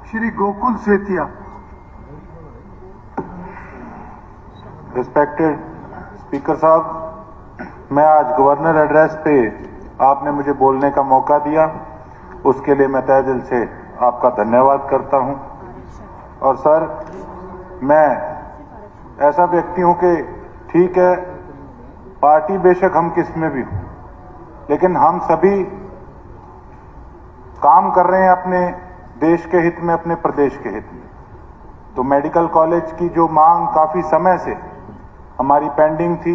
Shri Gokul Setia. Respected speaker साहब, मैं आज गवर्नर एड्रेस पे आपने मुझे बोलने का मौका दिया, उसके लिए मैं तहे दिल से आपका धन्यवाद करता हूं। और सर, मैं ऐसा व्यक्ति हूं कि ठीक है, पार्टी बेशक हम किस में भी हो, लेकिन हम सभी काम कर रहे हैं अपने देश के हित में, अपने प्रदेश के हित में। तो मेडिकल कॉलेज की जो मांग काफी समय से हमारी पेंडिंग थी,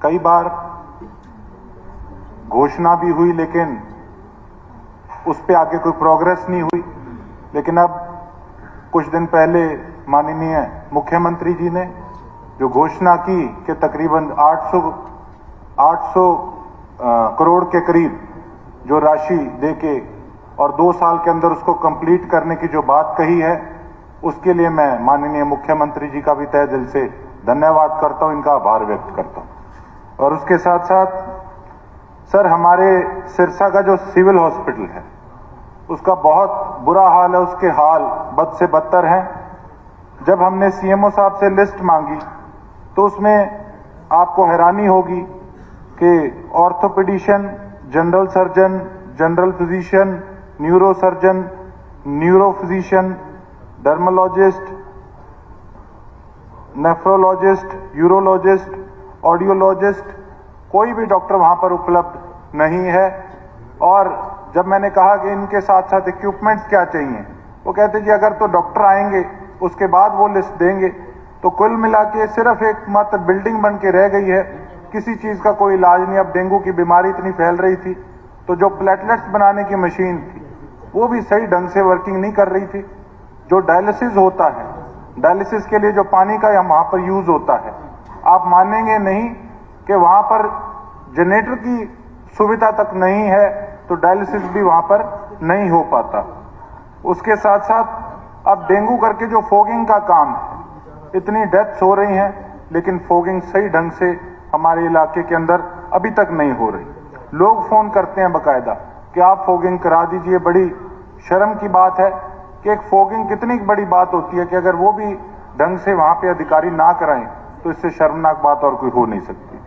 कई बार घोषणा भी हुई, लेकिन उस पे आगे कोई प्रोग्रेस नहीं हुई। लेकिन अब कुछ दिन पहले माननीय मुख्यमंत्री जी ने जो घोषणा की कि तकरीबन 800 करोड़ के करीब जो राशि देके और 2 साल के अंदर उसको कंप्लीट करने की जो बात कही है, उसके लिए मैं माननीय मुख्यमंत्री जी का भी तहे दिल से धन्यवाद करता हूं, इनका आभार व्यक्त करता हूं। और उसके साथ साथ सर, हमारे सिरसा का जो सिविल हॉस्पिटल है उसका बहुत बुरा हाल है, उसके हाल बद से बदतर हैं। जब हमने सीएमओ साहब से लिस्ट मांगी तो उसमें आपको हैरानी होगी कि orthopedician, general surgeon, general physician, neuro surgeon, neuro physician, dermologist, nephrologist, urologist, audiologist, कोई भी डॉक्टर वहां पर उपलब्ध नहीं है। और जब मैंने कहा कि इनके साथ साथ इक्विपमेंट्स क्या चाहिए, वो कहते जी अगर तो डॉक्टर आएंगे उसके बाद वो लिस्ट देंगे। तो कुल मिला के सिर्फ एक मात्र बिल्डिंग बन के रह गई है, किसी चीज का कोई इलाज नहीं। अब डेंगू की बीमारी इतनी फैल रही थी तो जो प्लेटलेट्स बनाने की मशीन थी वो भी सही ढंग से वर्किंग नहीं कर रही थी। जो डायलिसिस होता है, डायलिसिस के लिए जो पानी का वहां पर यूज होता है, आप मानेंगे नहीं कि वहां पर जनरेटर की सुविधा तक नहीं है, तो डायलिसिस भी वहां पर नहीं हो पाता। उसके साथ साथ अब डेंगू करके जो फोगिंग का काम है, इतनी डेथ्स हो रही हैं, लेकिन फोगिंग सही ढंग से हमारे इलाके के अंदर अभी तक नहीं हो रही। लोग फोन करते हैं बकायदा कि आप फोगिंग करा दीजिए। बड़ी शर्म की बात है कि एक फोगिंग कितनी बड़ी बात होती है कि अगर वो भी ढंग से वहां पे अधिकारी ना कराएं तो इससे शर्मनाक बात और कोई हो नहीं सकती।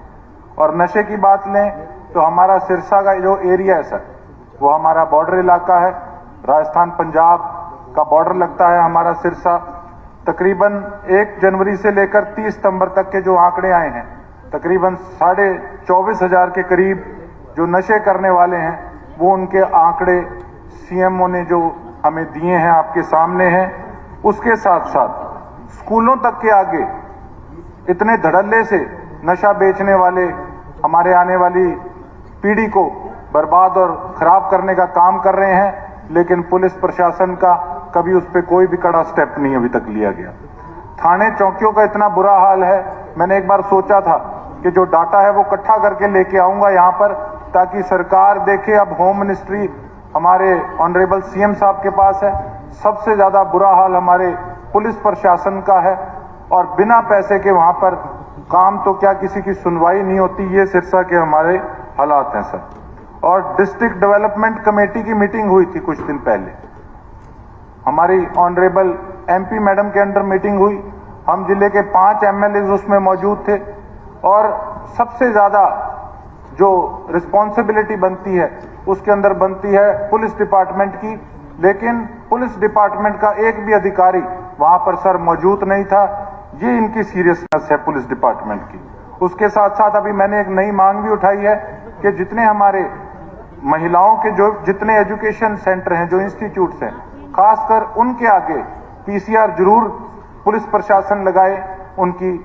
और नशे की बात लें तो हमारा सिरसा का जो एरिया है सर, वो हमारा बॉर्डर इलाका है, राजस्थान पंजाब का बॉर्डर लगता है हमारा सिरसा। तकरीबन 1 जनवरी से लेकर 30 सितंबर तक के जो आंकड़े आए हैं, तकरीबन 24,500 के करीब जो नशे करने वाले हैं, वो उनके आंकड़े सीएमओ ने जो हमें दिए हैं आपके सामने हैं। उसके साथ साथ स्कूलों तक के आगे इतने धड़ल्ले से नशा बेचने वाले हमारे आने वाली पीढ़ी को बर्बाद और खराब करने का काम कर रहे हैं, लेकिन पुलिस प्रशासन का कभी उस पर कोई भी कड़ा स्टेप नहीं अभी तक लिया गया। थाने चौकियों का इतना बुरा हाल है, मैंने एक बार सोचा था कि जो डाटा है वो इकट्ठा करके लेके आऊंगा यहाँ पर, ताकि सरकार देखे। अब होम मिनिस्ट्री हमारे ऑनरेबल सीएम साहब के पास है, सबसे ज्यादा बुरा हाल हमारे पुलिस प्रशासन का है, और बिना पैसे के वहां पर काम तो क्या किसी की सुनवाई नहीं होती। ये सिरसा के हमारे हालात हैं सर। और डिस्ट्रिक्ट डेवलपमेंट कमेटी की मीटिंग हुई थी कुछ दिन पहले, हमारी ऑनरेबल एमपी मैडम के अंडर मीटिंग हुई। हम जिले के 5 एमएलए उसमें मौजूद थे, और सबसे ज्यादा जो रिस्पॉन्सिबिलिटी बनती है उसके अंदर बनती है पुलिस डिपार्टमेंट की, लेकिन पुलिस डिपार्टमेंट का एक भी अधिकारी वहां पर सर मौजूद नहीं था। ये इनकी सीरियसनेस है पुलिस डिपार्टमेंट की। उसके साथ साथ अभी मैंने एक नई मांग भी उठाई है कि जितने हमारे महिलाओं के जो जितने एजुकेशन सेंटर हैं, जो इंस्टीट्यूट्स हैं, खासकर उनके आगे पीसीआर जरूर पुलिस प्रशासन लगाए, उनकी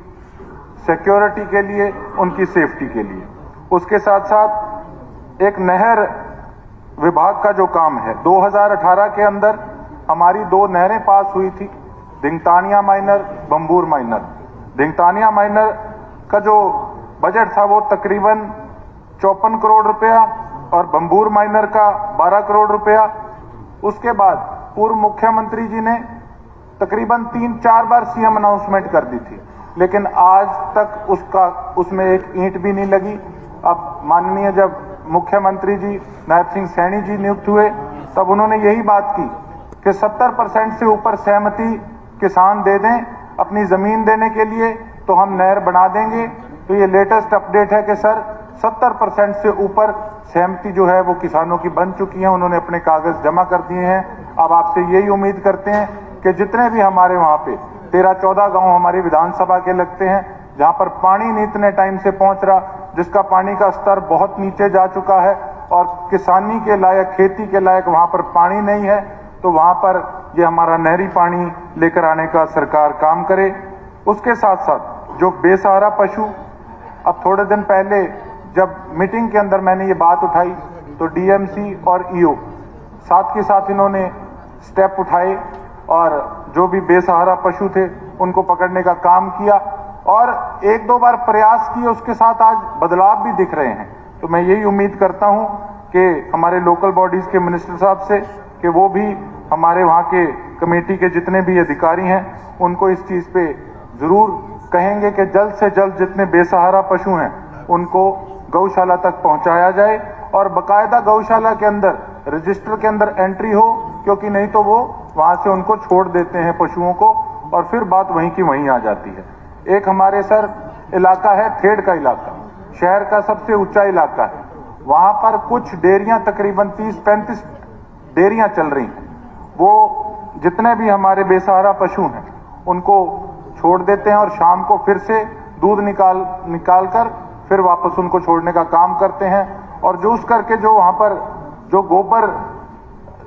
सिक्योरिटी के लिए, उनकी सेफ्टी के लिए। उसके साथ साथ एक नहर विभाग का जो काम है, 2018 के अंदर हमारी 2 नहरें पास हुई थी, Dhingtania minor, बंबूर minor. Dhingtania minor का जो बजट था वो तकरीबन 54 करोड़ रुपया, और बंबूर माइनर का 12 करोड़ रुपया। उसके बाद पूर्व मुख्यमंत्री जी ने तकरीबन 3-4 बार सीएम अनाउंसमेंट कर दी थी, लेकिन आज तक उसमें एक ईंट भी नहीं लगी। अब माननीय जब मुख्यमंत्री जी नायब सिंह सैनी जी नियुक्त हुए, तब उन्होंने यही बात की कि 70% से ऊपर सहमति किसान दे दें अपनी जमीन देने के लिए तो हम नहर बना देंगे। तो ये लेटेस्ट अपडेट है कि सर 70% से ऊपर सहमति जो है वो किसानों की बन चुकी है, उन्होंने अपने कागज जमा कर दिए हैं। अब आपसे यही उम्मीद करते हैं कि जितने भी हमारे वहाँ पे 13-14 गांव हमारी विधानसभा के लगते हैं जहाँ पर पानी नहीं इतने टाइम से पहुँच रहा, जिसका पानी का स्तर बहुत नीचे जा चुका है और किसानी के लायक, खेती के लायक वहाँ पर पानी नहीं है, तो वहाँ पर ये हमारा नहरी पानी लेकर आने का सरकार काम करे। उसके साथ साथ जो बेसहारा पशु, अब थोड़े दिन पहले जब मीटिंग के अंदर मैंने ये बात उठाई तो डीएमसी और ईओ साथ के साथ इन्होंने स्टेप उठाए और जो भी बेसहारा पशु थे उनको पकड़ने का काम किया और 1-2 बार प्रयास किए, उसके साथ आज बदलाव भी दिख रहे हैं। तो मैं यही उम्मीद करता हूं कि हमारे लोकल बॉडीज के मिनिस्टर साहब से कि वो भी हमारे वहाँ के कमेटी के जितने भी अधिकारी हैं उनको इस चीज़ पे ज़रूर कहेंगे कि जल्द से जल्द जितने बेसहारा पशु हैं उनको गौशाला तक पहुंचाया जाए और बाकायदा गौशाला के अंदर रजिस्टर के अंदर एंट्री हो, क्योंकि नहीं तो वो वहां से उनको छोड़ देते हैं पशुओं को और फिर बात वहीं की वहीं आ जाती है। एक हमारे सर इलाका है थेड़ का इलाका, शहर का सबसे ऊंचा इलाका है, वहां पर कुछ डेयरियां तकरीबन 30-35 डेयरियां चल रही हैं। वो जितने भी हमारे बेसहारा पशु हैं उनको छोड़ देते हैं और शाम को फिर से दूध निकाल कर फिर वापस उनको छोड़ने का काम करते हैं। और जो उस करके जो वहां पर जो गोबर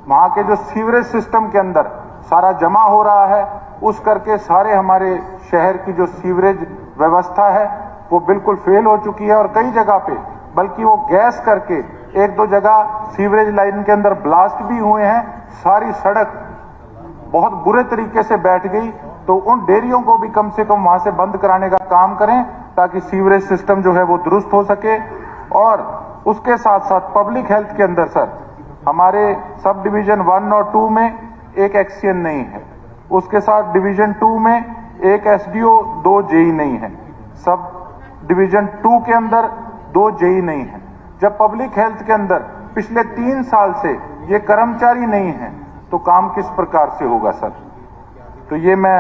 वहां के जो सीवरेज सिस्टम के अंदर सारा जमा हो रहा है, उस करके सारे हमारे शहर की जो सीवरेज व्यवस्था है वो बिल्कुल फेल हो चुकी है और कई जगह पे बल्कि वो गैस करके 1-2 जगह सीवरेज लाइन के अंदर ब्लास्ट भी हुए हैं। सारी सड़क बहुत बुरे तरीके से बैठ गई। तो उन डेयरियों को भी कम से कम वहां से बंद कराने का काम करें ताकि सीवरेज सिस्टम जो है वो दुरुस्त हो सके। और उसके साथ साथ पब्लिक हेल्थ के अंदर सर हमारे सब डिवीजन 1 और 2 में एक एक्सीएन नहीं है, उसके साथ डिवीजन 2 में एक एसडीओ, 2 जेई नहीं है, सब डिवीजन 2 के अंदर 2 जेई नहीं है। जब पब्लिक हेल्थ के अंदर पिछले 3 साल से ये कर्मचारी नहीं है तो काम किस प्रकार से होगा सर। तो ये मैं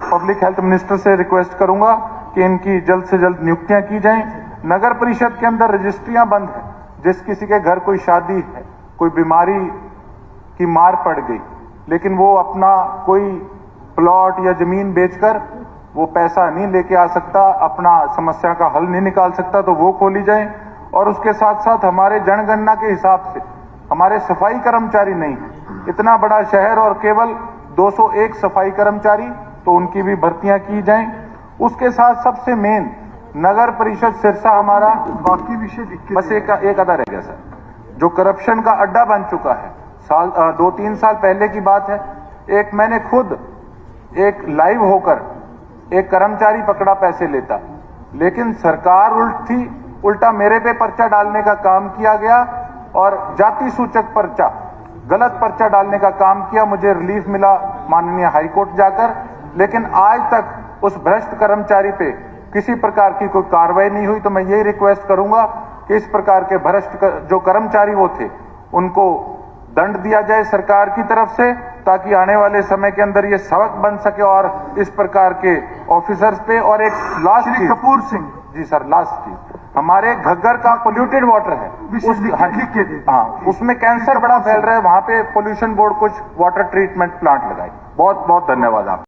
पब्लिक हेल्थ मिनिस्टर से रिक्वेस्ट करूंगा कि इनकी जल्द से जल्द नियुक्तियां की जाएं। नगर परिषद के अंदर रजिस्ट्रियां बंद है, जिस किसी के घर कोई शादी है, कोई बीमारी की मार पड़ गई, लेकिन वो अपना कोई प्लॉट या जमीन बेचकर वो पैसा नहीं लेके आ सकता, अपना समस्या का हल नहीं निकाल सकता, तो वो खोली जाए। और उसके साथ साथ हमारे जनगणना के हिसाब से हमारे सफाई कर्मचारी नहीं है। इतना बड़ा शहर और केवल 201 सफाई कर्मचारी, तो उनकी भी भर्तियां की जाएं। उसके साथ सबसे मेन नगर परिषद सिरसा हमारा बाकी विषय बस एक आधा रह गया सर, जो करप्शन का अड्डा बन चुका है। 2-3 साल पहले की बात है, एक मैंने खुद एक लाइव होकर एक कर्मचारी पकड़ा पैसे लेता, लेकिन सरकार उल्टा मेरे पे पर्चा डालने का काम किया गया और जाति सूचक पर्चा, गलत पर्चा डालने का काम किया। मुझे रिलीफ मिला माननीय हाईकोर्ट जाकर, लेकिन आज तक उस भ्रष्ट कर्मचारी पे किसी प्रकार की कोई कार्रवाई नहीं हुई। तो मैं यही रिक्वेस्ट करूंगा कि इस प्रकार के भ्रष्ट जो कर्मचारी वो थे उनको दंड दिया जाए सरकार की तरफ से, ताकि आने वाले समय के अंदर ये सबक बन सके और इस प्रकार के ऑफिसर्स पे। और एक लास्ट चीज, कपूर सिंह जी सर, लास्ट चीज, हमारे घग्गर का पोल्यूटेड वाटर है, उसमें कैंसर बड़ा फैल रहा है, वहां पे पोल्यूशन बोर्ड कुछ वाटर ट्रीटमेंट प्लांट लगाए। बहुत बहुत धन्यवाद आप।